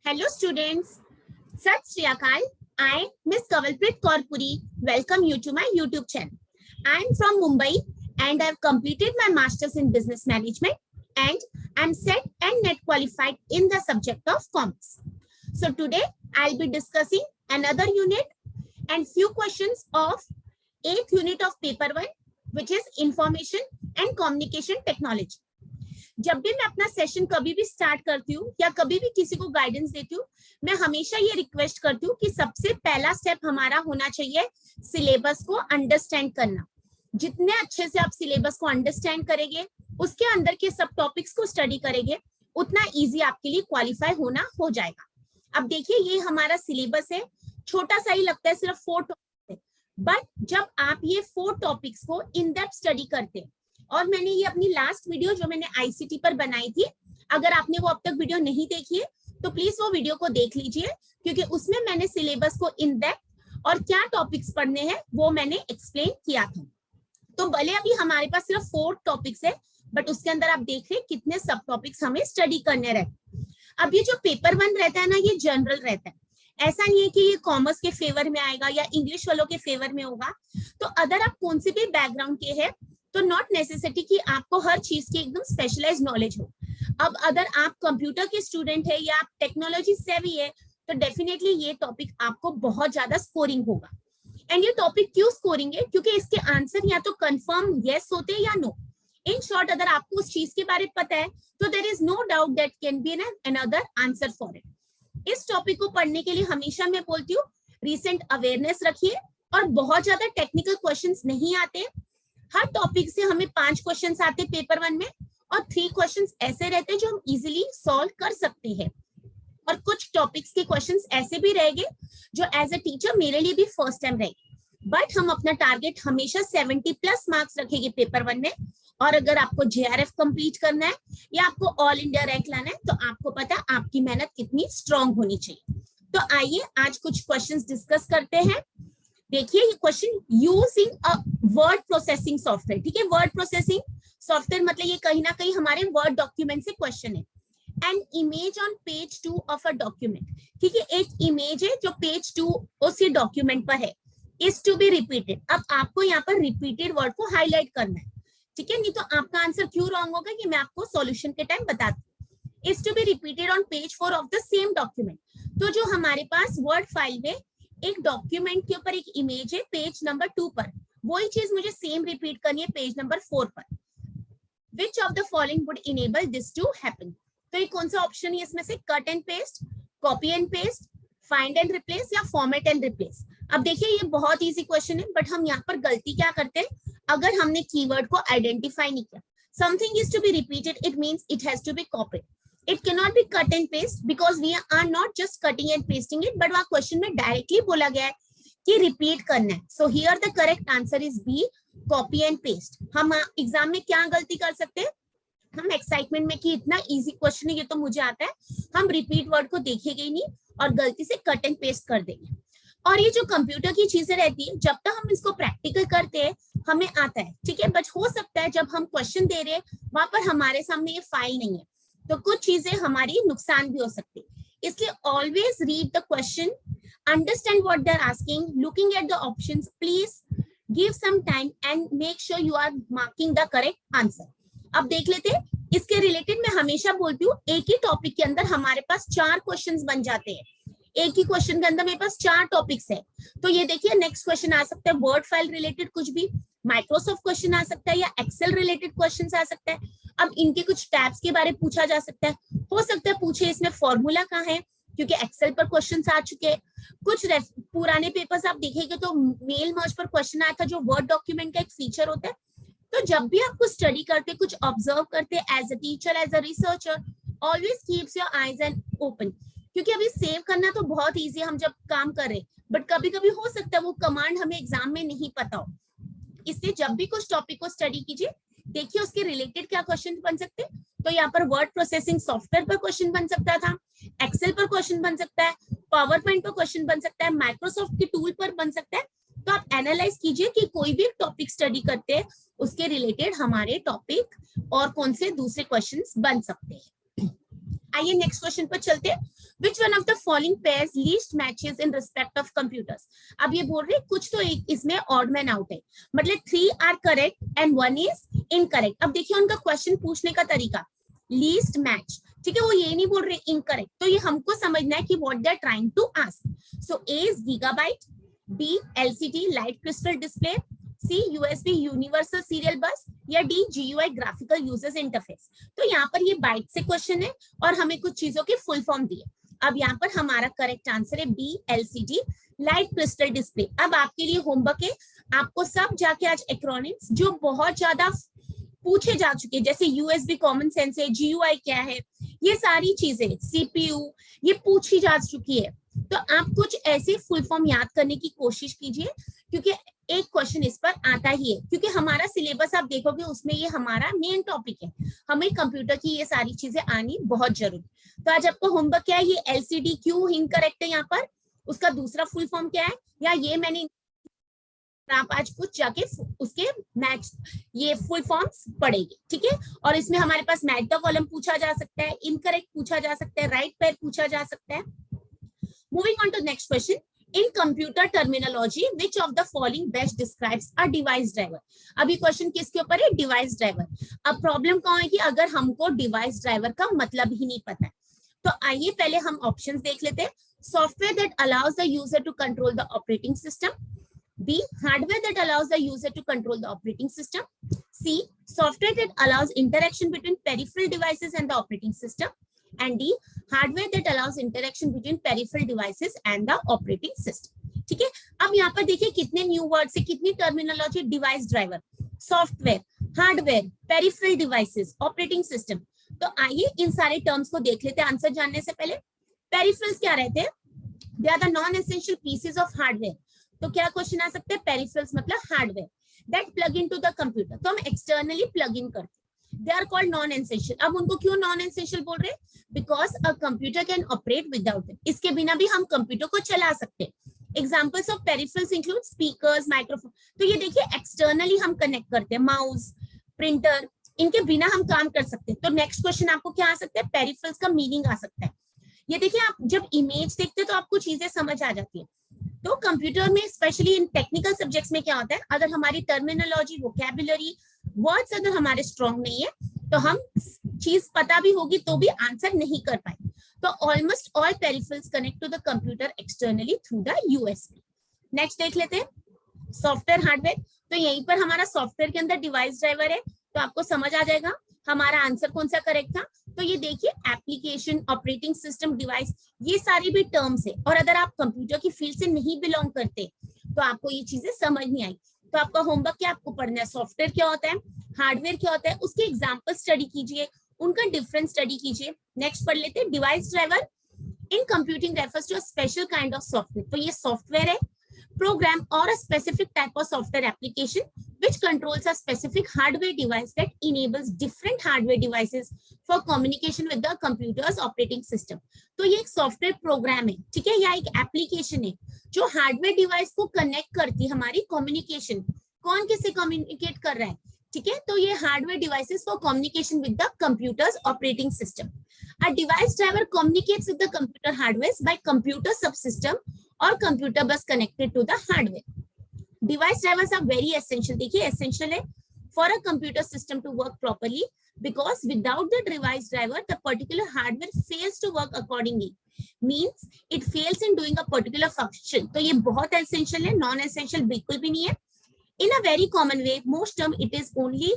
Hello students, Sat Shri Akal. I, Miss Kavalpreet Kaurpuri, welcome you to my YouTube channel. I am from Mumbai and I have completed my Masters in Business Management and I am set and net qualified in the subject of Commerce. So today I'll be discussing another unit and few questions of 8th unit of paper 1, which is Information and Communication Technology. जब भी मैं अपना session कभी भी start करती हूँ या कभी भी किसी को गाइडेंस देती हूँ, मैं हमेशा ये रिक्वेस्ट करती हूँ कि सबसे पहला स्टेप हमारा होना चाहिए सिलेबस को अंडरस्टैंड करना। जितने अच्छे से आप सिलेबस को अंडरस्टैंड करेंगे, उसके अंदर के सब टॉपिक्स को स्टडी करेंगे, उतना इजी आपके लिए क्वालिफाई होना हो जाएगा। अब देखिए, ये हमारा सिलेबस है, छोटा सा ही लगता है, सिर्फ 4 टॉपिक्स है, बट जब आप ये 4 टॉपिक्स को इन डेप्थ स्टडी करते हैं, और मैंने ये अपनी लास्ट वीडियो जो मैंने आईसीटी पर बनाई थी, अगर आपने वो अब तक वीडियो नहीं देखी है तो प्लीज वो वीडियो को देख लीजिए, क्योंकि उसमें मैंने सिलेबस को इन डेप्थ और क्या टॉपिक्स पढ़ने हैं वो मैंने एक्सप्लेन किया था। तो भले अभी हमारे पास सिर्फ 4 टॉपिक्स है, बट उसके अंदर आप देख रहे हैं कितने सब टॉपिक्स हमें स्टडी करने रहते। अब ये जो पेपर 1 रहता है ना, ये जनरल रहता है, ऐसा नहीं है कि ये कॉमर्स के फेवर में आएगा या इंग्लिश वालों के फेवर में होगा। तो अगर आप कौन से भी बैकग्राउंड के हैं तो नॉट नेसेसिटी कि आपको हर चीज की एकदम स्पेशलाइज नॉलेज हो। अब अगर आप कंप्यूटर के स्टूडेंट है या आप टेक्नोलॉजी सेवी है तो डेफिनेटली ये टॉपिक आपको बहुत ज्यादा स्कोरिंग होगा। एंड ये टॉपिक क्यों स्कोरिंग है? क्योंकि इसके आंसर या तो कंफर्म यस होते हैं या नो। इन शॉर्ट, अगर आपको उस चीज के बारे में पता है तो there is no doubt that can be another answer for it. इस टॉपिक को पढ़ने के लिए हमेशा मैं बोलती हूँ रिसेंट अवेयरनेस रखिए, और बहुत ज्यादा टेक्निकल क्वेश्चंस नहीं आते। हर टॉपिक से हमें 5 क्वेश्चंस आते पेपर 1 में, और 3 क्वेश्चंस ऐसे रहते हैं जो हम इजीली सॉल्व कर सकते हैं, और कुछ टॉपिक्स के क्वेश्चंस ऐसे भी रहेंगे जो एज अ टीचर मेरे लिए भी फर्स्ट टाइम रहेगी। बट हम अपना टारगेट हमेशा 70 प्लस मार्क्स रखेंगे पेपर 1 में। और अगर आपको जेआरएफ कंप्लीट करना है या आपको ऑल इंडिया रैंक लाना है तो आपको पता है आपकी मेहनत कितनी स्ट्रांग होनी चाहिए। तो आइए आज कुछ क्वेश्चंस डिस्कस करते हैं। देखिए, ये question using a word processing software, ठीक है, वर्ड प्रोसेसिंग सॉफ्टवेयर मतलब ये कहीं ना कहीं हमारे वर्ड डॉक्यूमेंट से क्वेश्चन है। An image on page 2 of a document, ठीक है, एक इमेज है जो पेज 2 उसी डॉक्यूमेंट पर है, इज टू बी रिपीटेड। अब आपको यहाँ पर रिपीटेड वर्ड को हाईलाइट करना है, ठीक है, नहीं तो आपका आंसर क्यों रॉन्ग होगा कि मैं आपको सॉल्यूशन के टाइम बताती हूँ। Is to be repeated on page 4 of the same document. तो जो हमारे पास वर्ड फाइल में एक डॉक्यूमेंट के ऊपर एक इमेज है पेज नंबर 2 पर, वही चीज मुझे सेम रिपीट करनी है पेज नंबर 4 पर। Which of the following would enable this to happen? तो ये कौन सा ऑप्शन है इसमें से? Cut and paste, copy and paste, find and replace या फॉर्मेट एंड रिप्लेस। अब देखिए, ये बहुत इजी क्वेश्चन है, बट हम यहाँ पर गलती क्या करते हैं? अगर हमने कीवर्ड को आइडेंटिफाई नहीं किया, something is to be repeated, it means it has to be copied. It cannot be cut and paste because we are not just cutting and pasting it, but वहाँ क्वेश्चन में directly बोला गया है कि repeat करना है। So here the correct answer is B, copy and paste। हम exam में क्या गलती कर सकते हैं? हम एक्साइटमेंट में कि इतना इजी क्वेश्चन है, ये तो मुझे आता है, हम रिपीट वर्ड को देखेंगे ही नहीं और गलती से कट एंड पेस्ट कर देंगे। और ये जो कंप्यूटर की चीजें रहती है, जब तक हम इसको प्रैक्टिकल करते हैं हमें आता है, ठीक है, बट हो सकता है जब हम क्वेश्चन दे रहे हैं वहां पर हमारे सामने ये फाइल नहीं है, तो कुछ चीजें हमारी नुकसान भी हो सकती है। इसलिए always read the question, understand what they are asking, looking at the options, please give some time and make sure you are marking the correct answer. अब देख लेते हैं, इसके रिलेटेड मैं हमेशा बोलती हूँ एक ही टॉपिक के अंदर हमारे पास 4 क्वेश्चंस बन जाते हैं। एक ही क्वेश्चन के अंदर मेरे पास 4 टॉपिक्स है। तो ये देखिए, नेक्स्ट क्वेश्चन आ सकता है वर्ड फाइल रिलेटेड कुछ भी, माइक्रोसॉफ्ट क्वेश्चन आ सकता है या एक्सेल रिलेटेड क्वेश्चन आ सकता है। अब इनके कुछ टैब्स के बारे में पूछा जा सकता है, हो सकता है पूछे इसमें फॉर्मूला कहाँ है, क्योंकि एक्सेल पर क्वेश्चंस आ चुके हैं। कुछ पुराने पेपर्स आप देखेंगे तो मेल मर्ज पर क्वेश्चन आया था, जो वर्ड डॉक्यूमेंट का एक फीचर होता है। तो जब भी आपको स्टडी करते, कुछ ऑब्जर्व करते as a teacher, as a researcher, always keeps your eyes and open, क्योंकि अभी सेव करना तो बहुत ईजी है हम जब काम कर रहे, बट कभी कभी हो सकता है वो कमांड हमें एग्जाम में नहीं पता हो। इसलिए जब भी कुछ टॉपिक को स्टडी कीजिए, देखिए उसके रिलेटेड क्या क्वेश्चन बन सकते हैं। तो यहाँ पर वर्ड प्रोसेसिंग सॉफ्टवेयर पर क्वेश्चन बन सकता था, एक्सेल पर क्वेश्चन बन सकता है, पावर पॉइंट पर क्वेश्चन बन सकता है, माइक्रोसॉफ्ट के टूल पर बन सकता है। तो आप एनालाइज कीजिए कि कोई भी टॉपिक स्टडी करते हैं उसके रिलेटेड हमारे टॉपिक और कौन से दूसरे क्वेश्चंस बन सकते हैं। आइए नेक्स्ट क्वेश्चन पर चलते हैं। Which one of the following pairs least matches in respect of computers? अब ये बोल रहे कुछ तो एक इसमें odd man out है, मतलब 3 are correct and 1 is incorrect. अब देखिए उनका क्वेश्चन पूछने का तरीका, least match, ठीक है, वो ये नहीं बोल रहे incorrect, तो ये हमको समझना है कि what they are trying to ask. So A is gigabyte, B LCD light crystal display, C USB universal serial bus या D GUI graphical users interface. तो यहाँ पर ये बाइट से क्वेश्चन है और हमें कुछ चीजों की फुल फॉर्म दी है. अब यहाँ पर हमारा करेक्ट आंसर है B LCD light crystal display. अब आपके लिए होमवर्क है, आपको सब जाके आज एक्रोनिम्स जो बहुत ज्यादा पूछे जा चुके हैं, जैसे USB कॉमन सेंस है, GUI क्या है, ये सारी चीजें, CPU ये पूछी जा चुकी है. तो आप कुछ ऐसे फुल फॉर्म याद करने की कोशिश कीजिए, क्योंकि एक क्वेश्चन इस पर आता ही है, क्योंकि हमारा सिलेबस आप देखोगे उसमें ये हमारा मेन टॉपिक है, हमें कंप्यूटर की ये सारी चीजें आनी बहुत जरूरी. तो आज आपको होमवर्क क्या है, ये LCD क्यों इनकरेक्ट है यहाँ पर, उसका दूसरा फुल फॉर्म क्या है, या ये मैंने आप आज कुछ जाके उसके मैच ये फुल फॉर्म्स पढ़ेगी, ठीक है. और इसमें हमारे पास मैच द कॉलम पूछा जा सकता है, इनकरेक्ट पूछा जा सकता है, राइट पेयर पूछा जा सकता है. Moving on to next question. In computer terminology, which of the following best describes a device driver? अभी क्वेश्चन किसके ऊपर है, डिवाइस ड्राइवर. अब प्रॉब्लम कौन है कि अगर हमको डिवाइस ड्राइवर का मतलब ही नहीं पता है, तो आइए पहले हम ऑप्शंस देख लेते हैं. Software that allows the user to control the operating system. B, hardware that allows the user to control the operating system. C, software that allows interaction between peripheral devices and the operating system. And D, hardware that allows interaction between peripheral devices and the operating system. ठीक है. अब यहाँ पर देखिए कितने new words है, कितनी terminology, device driver, software, hardware, peripheral devices, operating system. तो आइए इन सारे टर्म्स को देख लेते हैं आंसर जानने से पहले. पेरिफेरल्स क्या रहते हैं, they are the non essential pieces of hardware. तो क्या क्वेश्चन आ सकते हैं, पेरिफेरल्स मतलब hardware that plug into the computer, तो हम एक्सटर्नली प्लग इन करते हैं. They are called non-essential. अब उनको क्यों non-essential बोल रहे हैं, because a computer can operate without them. इसके बिना भी हम कंप्यूटर को चला सकते हैं. Examples of peripherals include speakers, microphone. तो ये देखिए एक्सटर्नली हम कनेक्ट करते हैं, माउस, प्रिंटर, इनके बिना हम काम कर सकते हैं. तो नेक्स्ट क्वेश्चन आपको क्या आ सकता है, पेरिफेरल्स का मीनिंग आ सकता है. ये देखिए आप जब इमेज देखते हैं तो आपको चीजें समझ आ जाती है. तो कंप्यूटर में स्पेशली इन टेक्निकल सब्जेक्ट्स में क्या होता है, अगर हमारी टर्मिनोलॉजी, वोकैबुलरी, वर्ड्स अगर हमारे स्ट्रॉन्ग नहीं है तो हम चीज पता भी होगी तो भी आंसर नहीं कर पाए. तो almost all peripherals connect to the computer externally through the USB. Next देख लेते हैं सॉफ्टवेयर, हार्डवेयर. तो यहीं पर हमारा सॉफ्टवेयर के अंदर डिवाइस ड्राइवर है, तो आपको समझ आ जाएगा हमारा आंसर कौन सा करेक्ट था. तो ये देखिए एप्लीकेशन, ऑपरेटिंग सिस्टम, डिवाइस, ये सारी भी टर्म्स है, और अगर आप कंप्यूटर की फील्ड से नहीं बिलोंग करते तो आपको ये चीजें समझ नहीं आई. तो आपका होमवर्क क्या आपको पढ़ना है, सॉफ्टवेयर क्या होता है, हार्डवेयर क्या होता है, उसके एग्जांपल स्टडी कीजिए, उनका डिफरेंस स्टडी कीजिए. नेक्स्ट पढ़ लेते हैं device driver. In computing refers to a special kind of software. तो ये सॉफ्टवेयर है, program or a specific type of software application which controls a specific hardware device that enables different hardware devices for communication with the computer's operating system. तो ये एक software program है, ठीक है, या एक एप्लीकेशन है जो हार्डवेयर डिवाइस को कनेक्ट करती है. हमारी कम्युनिकेशन, कौन किससे कम्युनिकेट कर रहा है, ठीक है, तो ये hardware devices for communication with the computers operating system. A device driver communicates with the computer hardware by computer subsystem or computer bus connected to the hardware. Device drivers are very essential. देखिए essential है for a computer system to work properly, because without the device driver, the particular hardware fails to work accordingly. Means it fails in doing a particular function. तो ये बहुत essential है, non-essential बिल्कुल भी नहीं है. In a very common way, most term it is only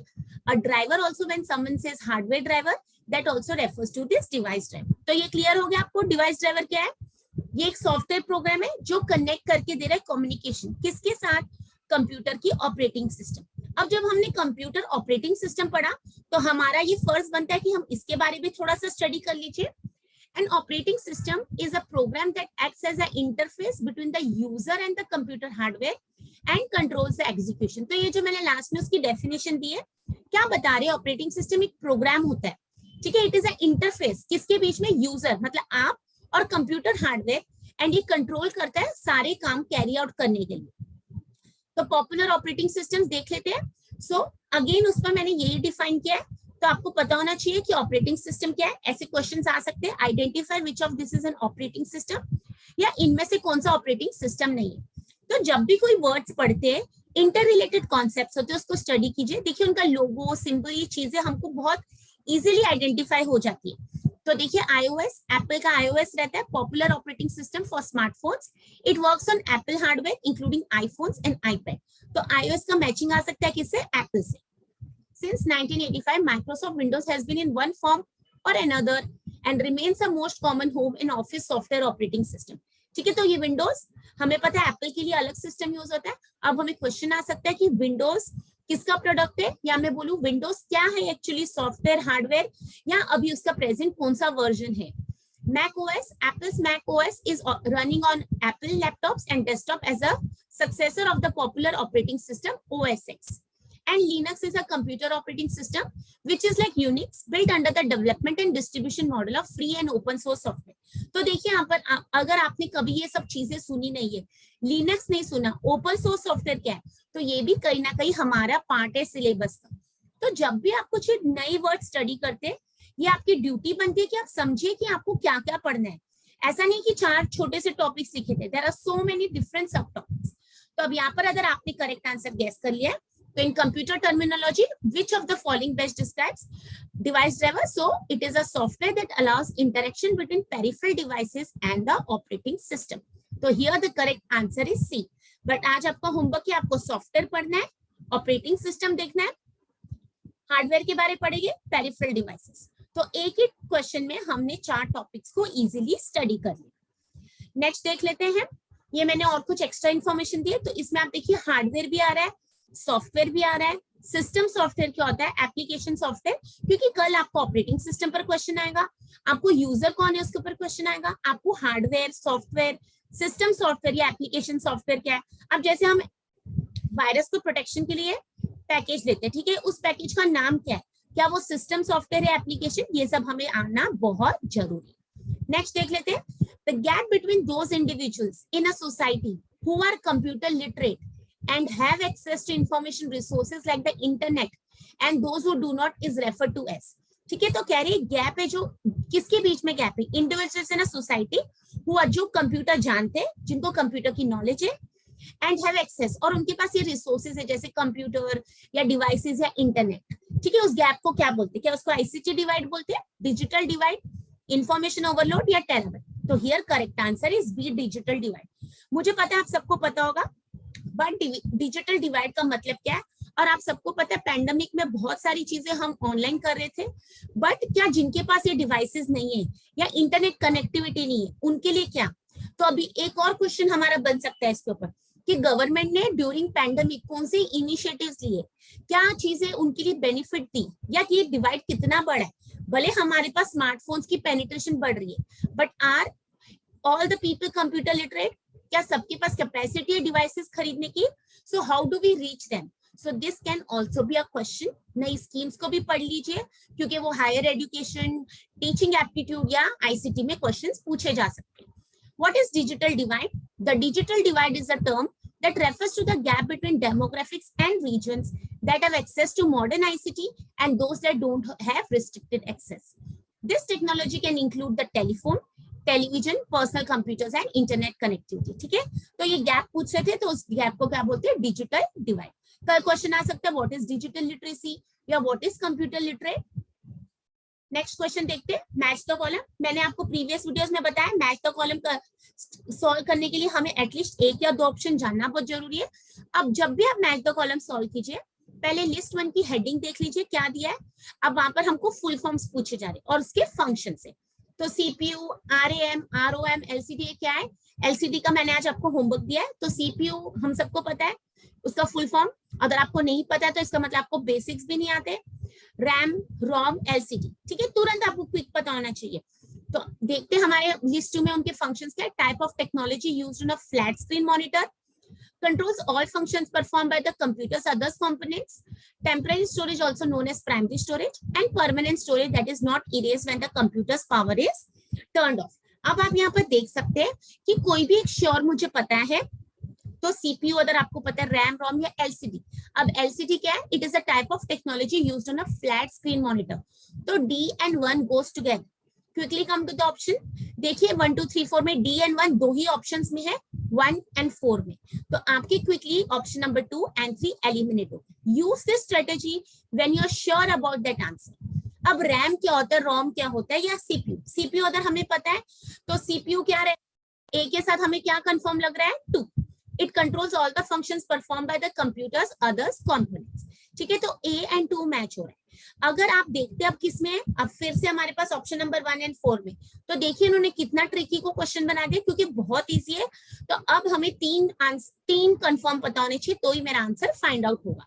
a driver. Also, when someone says hardware driver, that also refers to this device driver. तो ये क्लियर हो गया आपको डिवाइस ड्राइवर क्या है. ये एक सॉफ्टवेयर प्रोग्राम है जो कनेक्ट करके दे रहा है कम्युनिकेशन, किसके साथ, कंप्यूटर की ऑपरेटिंग सिस्टम. अब जब हमने कंप्यूटर ऑपरेटिंग सिस्टम पढ़ा तो हमारा ये फर्ज बनता है कि हम इसके बारे में थोड़ा सा स्टडी कर लीजिए. An operating system is a program that acts as an interface between the user and the computer hardware and controls the execution. तो ये जो मैंने लास्ट में उसकी डेफिनेशन दी है, क्या बता रहे हैं, ऑपरेटिंग सिस्टम एक प्रोग्राम होता है, ठीक है, इट इज अ इंटरफेस, किसके बीच में, यूजर मतलब आप और कंप्यूटर हार्डवेयर, एंड ये कंट्रोल करता है सारे काम कैरी आउट करने के लिए. तो पॉपुलर ऑपरेटिंग सिस्टम्स देख लेते हैं. सो अगेन उस पर मैंने यही डिफाइन किया है. तो तो आपको पता होना चाहिए कि ऑपरेटिंग सिस्टम क्या है। ऐसे क्वेश्चंस आ सकते हैं, identify which of this is an operating system, या इनमें से कौन सा ऑपरेटिंग सिस्टम नहीं है। तो जब भी कोई वर्ड्स पढ़ते हैं, इंटर रिलेटेड कॉन्सेप्ट्स होते हैं, उसको स्टडी कीजिए। देखिए उनका लोगो, सिंबल, ये चीजें हमको बहुत इजीली आइडेंटिफाई हो जाती है। तो देखिए iOS, एप्पल का iOS रहता है, popular operating system for smartphones. It works on Apple hardware including iPhones and iPad. तो iOS का मैचिंग आ सकता है किससे? एप्पल से। Since 1985, Microsoft Windows has been in one form or another and remains the most common home in office software operating system. ठीक है, तो ये विंडोज हमें पता है एप्पल के लिए अलग सिस्टम यूज होता है। अब हमें क्वेश्चन आ सकता है कि विंडोज किसका प्रोडक्ट है, या मैं बोलूं विंडोज क्या है एक्चुअली, सॉफ्टवेयर, हार्डवेयर, या अभी उसका प्रेजेंट कौन सा वर्जन है। Mac OS, Apple's Mac OS is running on Apple laptops and desktop as a successor of the popular operating system OS X. And Linux is a computer operating system which is like Unix, built under the development and distribution model of free and open source software. तो देखिए यहाँ पर अगर आपने कभी ये सब चीजें सुनी नहीं है, लिनक्स नहीं सुना, ओपन सोर्स सॉफ्टवेयर क्या है, तो ये भी कहीं ना कहीं हमारा पार्ट है सिलेबस का। तो जब भी आप कुछ नई वर्ड स्टडी करते हैं, ये आपकी ड्यूटी बनती है कि आप समझिए कि आपको क्या क्या पढ़ना है। ऐसा नहीं कि 4 छोटे से टॉपिक्स लिखे थे, there are so many different sub topics. तो अब यहाँ पर अगर आपने करेक्ट आंसर गेस कर लिया है, तो in computer terminology, which of the following best describes device driver? So it is a software that allows interaction between peripheral devices and the operating system. So here the correct answer is C. But आज आपका homework है, आपको software पढ़ना है, operating system देखना है, hardware के बारे में पढ़ेंगे, पेरिफेरल डिवाइसेस। तो एक ही क्वेश्चन में हमने 4 टॉपिक्स को इजीली स्टडी कर लिया। नेक्स्ट देख लेते हैं, ये मैंने और कुछ एक्स्ट्रा इन्फॉर्मेशन दी है। तो इसमें आप देखिए हार्डवेयर भी आ रहा है, सॉफ्टवेयर भी आ रहा है। सिस्टम सॉफ्टवेयर क्या होता है? एप्लीकेशन सॉफ्टवेयर, क्योंकि कल आपको ऑपरेटिंग सिस्टम पर क्वेश्चन आएगा, आपको यूजर कौन है उसके ऊपर क्वेश्चन आएगा, आपको हार्डवेयर, सॉफ्टवेयर, सिस्टम सॉफ्टवेयर या एप्लीकेशन सॉफ्टवेयर क्या है। अब जैसे हम वायरस को प्रोटेक्शन के लिए पैकेज लेते हैं, ठीक है, उस पैकेज का नाम क्या है, क्या वो सिस्टम सॉफ्टवेयर है, एप्लीकेशन, ये सब हमें आना बहुत जरूरी। नेक्स्ट देख लेते हैं, the gap between those individuals in a society who are computer literate and have access to information resources like the internet and those who do not is referred to as। ठीक है, तो कह रही gap है, जो किसके बीच में gap है? Individuals in a society who are, जो कंप्यूटर जानते हैं, जिनको कंप्यूटर की नॉलेज है, एंड हैव एक्सेस, और उनके पास ये रिसोर्सेज है जैसे कंप्यूटर या डिवाइसेस या इंटरनेट। ठीक है, उस गैप को क्या बोलते हैं? क्या उसको आईसीटी डिवाइड बोलते हैं, डिजिटल डिवाइड, इंफॉर्मेशन ओवरलोड, या टेराबाइट? तो here correct answer is B, digital divide. मुझे पता है आप सबको पता होगा, बट डिजिटल डिवाइड का मतलब क्या है? और आप सबको पता है पैंडेमिक में बहुत सारी चीजें हम ऑनलाइन कर रहे थे, बट क्या जिनके पास ये डिवाइसेस नहीं है या इंटरनेट कनेक्टिविटी नहीं है, उनके लिए क्या? तो अभी एक और क्वेश्चन हमारा बन सकता है इसके ऊपर कि गवर्नमेंट ने ड्यूरिंग पैंडेमिक कौन से इनिशिएटिव्स लिए, क्या चीजें उनके लिए बेनिफिट दी, या ये डिवाइड कितना बड़ा है? भले हमारे पास स्मार्टफोन्स की पेनिट्रेशन बढ़ रही है, but are all the people computer literate? क्या सबके पास कैपेसिटी है डिवाइसेस खरीदने की? So how do we reach them? So this can also be a question. नई स्कीम्स को भी पढ़ लीजिए, क्योंकि वो हायर एजुकेशन, टीचिंग एप्टीट्यूड या आईसीटी में क्वेश्चंस पूछे जा सकते हैं। What is digital divide? The digital divide is a term that refers to the gap between demographics and regions that have access to modern ICT and those that don't have restricted access. This technology can include the telephone, television, personal computers and internet connectivity. ठीक है, तो ये gap पूछ रहे थे, तो उस gap को क्या बोलते हैं? Digital divide. कल क्वेश्चन आ सकता है व्हाट इज डिजिटल लिटरेसी या what is computer literate. Next question देखते हैं, मैच द कॉलम। मैंने आपको प्रीवियस वीडियोस में बताया मैच द कॉलम का सॉल्व करने के लिए हमें एटलीस्ट 1 या 2 ऑप्शन जानना बहुत जरूरी है। अब जब भी आप मैच द कॉलम सॉल्व कीजिए, पहले लिस्ट 1 की हेडिंग देख लीजिए क्या दिया है। अब वहां पर हमको फुल फॉर्म्स पूछे जा रहे हैं और उसके फंक्शन से। तो सीपीयू, आरएएम, आरओएम, एलसीडी क्या है? एलसीडी का मैंने आज आपको होमवर्क दिया है। तो सीपीयू हम सबको पता है, उसका फुल फॉर्म अगर आपको नहीं पता है तो इसका मतलब आपको बेसिक्स भी नहीं आते। रैम, रोम, एलसीडी, ठीक है, तुरंत आपको क्विक पता होना चाहिए। तो देखते हैं हमारे लिस्ट 2 में उनके फंक्शंस क्या है। Type of technology used in a flat screen monitor, controls all functions performed by the computer's other components. Temporary storage also known as primary storage, and permanent storage that is not erased when the computer's power is turned off. अब आप यहाँ पर देख सकते हैं कि कोई भी एक श्योर मुझे पता है तो सीपीयू अगर आपको पता है, रैम रोम या एलसीडी। अब एलसीडी क्या है? It is a type of technology used on a flat screen monitor. तो D and 1 goes together. Quickly come to the option. देखिए 1 2 3 4 में डी एंड 1 दो ही ऑप्शंस में है, 1 एंड 4 में। तो आपकी quickly option number 2 and 3 eliminate हो। Use this strategy when you are sure about that answer. अब रैम क्या होता है, रोम क्या होता है, या सीपीयू। सीपीयू अगर हमें पता है तो सीपीयू क्या है, ए के साथ हमें क्या कंफर्म लग रहा है, 2। It controls all the functions perform by the computers others components. ठीक है, तो ए एंड 2 मैच हो रहा है। अगर आप देखते हैं अब किसमें है, अब फिर से हमारे पास ऑप्शन नंबर 1 एंड 4 में। तो देखिए इन्होंने कितना ट्रिकी को क्वेश्चन बना दिया, क्योंकि बहुत इजी है। तो अब हमें तीन कंफर्म पता होने चाहिए, तो ही मेरा आंसर फाइंड आउट होगा।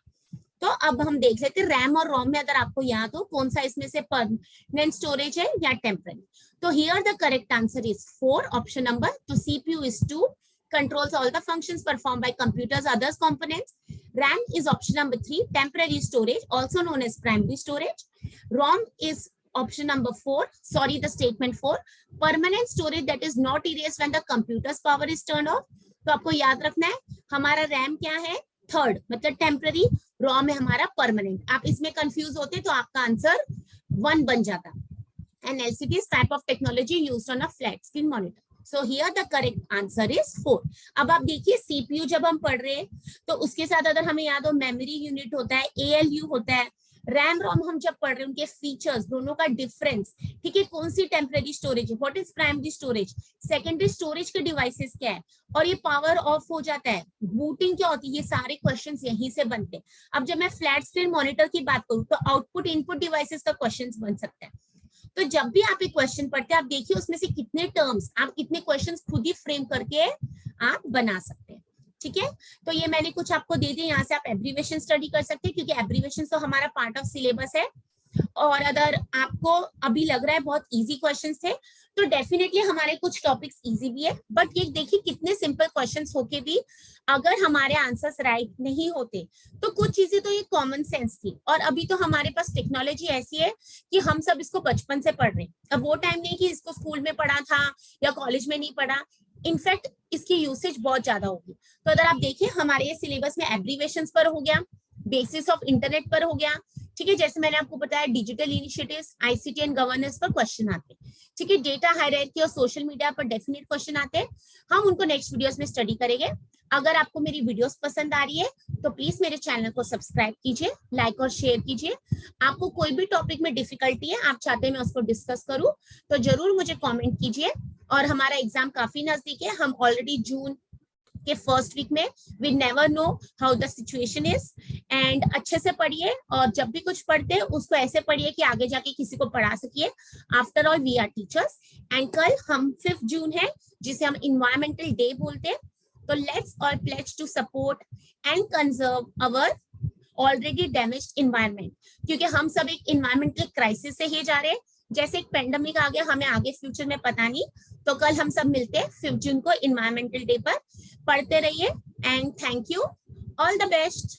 तो अब हम देख लेते हैं रैम और रोम में अगर आपको याद हो कौन सा इसमें से परमानेंट स्टोरेज है या टेम्पररी। तो here the correct answer is 4, option number. तो CPU is 2, controls all the functions performed by computers others components. RAM is option number 3, temporary storage also known as primary storage. ROM is option number 4, sorry the statement 4, permanent storage that is not erased when the computer's power is turned off. तो आपको याद रखना है हमारा RAM क्या है, 3rd मतलब temporary, ROM है हमारा परमानेंट। आप इसमें कंफ्यूज होते तो आपका आंसर 1 बन जाता। And LCD is type of technology used on a flat screen monitor. So here the correct answer is 4. अब आप देखिए सीपीयू जब हम पढ़ रहे हैं तो उसके साथ अगर हमें याद हो मेमोरी यूनिट होता है, एएलयू होता है, रैम रोम हम जब पढ़ रहे हैं उनके फीचर्स, दोनों का डिफरेंस। ठीक है, कौन सी टेम्पररी स्टोरेज है, what is primary storage, secondary storage के डिवाइसेस क्या है, और ये पावर ऑफ हो जाता है, बूटिंग क्या होती है, ये सारे क्वेश्चंस यहीं से बनते हैं। अब जब मैं फ्लैट स्क्रीन मॉनिटर की बात करूं तो आउटपुट इनपुट डिवाइसेस का क्वेश्चन बन सकता है। तो जब भी आप एक क्वेश्चन पढ़ते हैं आप देखिए उसमें से कितने टर्म्स, आप कितने क्वेश्चंस खुद ही फ्रेम करके आप बना सकते हैं। ठीक है, तो ये मैंने कुछ आपको दे दिए, यहाँ से आप एब्रीविएशन स्टडी कर सकते हैं, क्योंकि एब्रीविएशन तो हमारा पार्ट ऑफ सिलेबस है। और अगर आपको अभी लग रहा है बहुत इजी क्वेश्चंस थे तो डेफिनेटली हमारे कुछ टॉपिक्स इजी भी है, बट ये देखिए कितने सिंपल क्वेश्चंस होके भी अगर हमारे आंसर्स राइट नहीं होते तो कुछ चीजें तो ये कॉमन सेंस थी। और अभी तो हमारे पास टेक्नोलॉजी ऐसी है कि हम सब इसको बचपन से पढ़ रहे हैं। अब वो टाइम नहीं कि इसको स्कूल में पढ़ा था या कॉलेज में नहीं पढ़ा, इनफैक्ट इसकी यूसेज बहुत ज्यादा होगी। तो अगर आप देखिए हमारे ये सिलेबस में एब्रीविएशंस पर हो गया, बेसिस ऑफ इंटरनेट पर हो गया। ठीक है, जैसे मैंने आपको बताया digital initiatives, ICT and governance पर क्वेश्चन आते हैं। ठीक है, डेटा हायरार्की और सोशल मीडिया पर डेफिनेट क्वेश्चन आते हैं, हम उनको नेक्स्ट वीडियोस में स्टडी करेंगे। अगर आपको मेरी वीडियोस पसंद आ रही है तो प्लीज मेरे चैनल को सब्सक्राइब कीजिए, लाइक और शेयर कीजिए। आपको कोई भी टॉपिक में डिफिकल्टी है, आप चाहते हैं मैं उसको डिस्कस करूं, तो जरूर मुझे कॉमेंट कीजिए। और हमारा एग्जाम काफी नजदीक है, हम ऑलरेडी जून के फर्स्ट वीक में, we never know how the situation is. And अच्छे से पढ़िए, और जब भी कुछ पढ़ते हैं उसको ऐसे पढ़िए कि आगे जाके किसी को पढ़ा सकिए। After all we are teachers. And कल हम 5 जून है जिसे हम इन्वायरमेंटल डे बोलते हैं। तो let's all pledge to support and conserve our already damaged environment, क्योंकि हम सब एक इन्वायरमेंटल क्राइसिस से ही जा रहे हैं। जैसे एक पेंडेमिक आ गया, हमें आगे फ्यूचर में पता नहीं। तो कल हम सब मिलते हैं 5 जून को इन्वायरमेंटल डे पर। पढ़ते रहिए and thank you, all the best.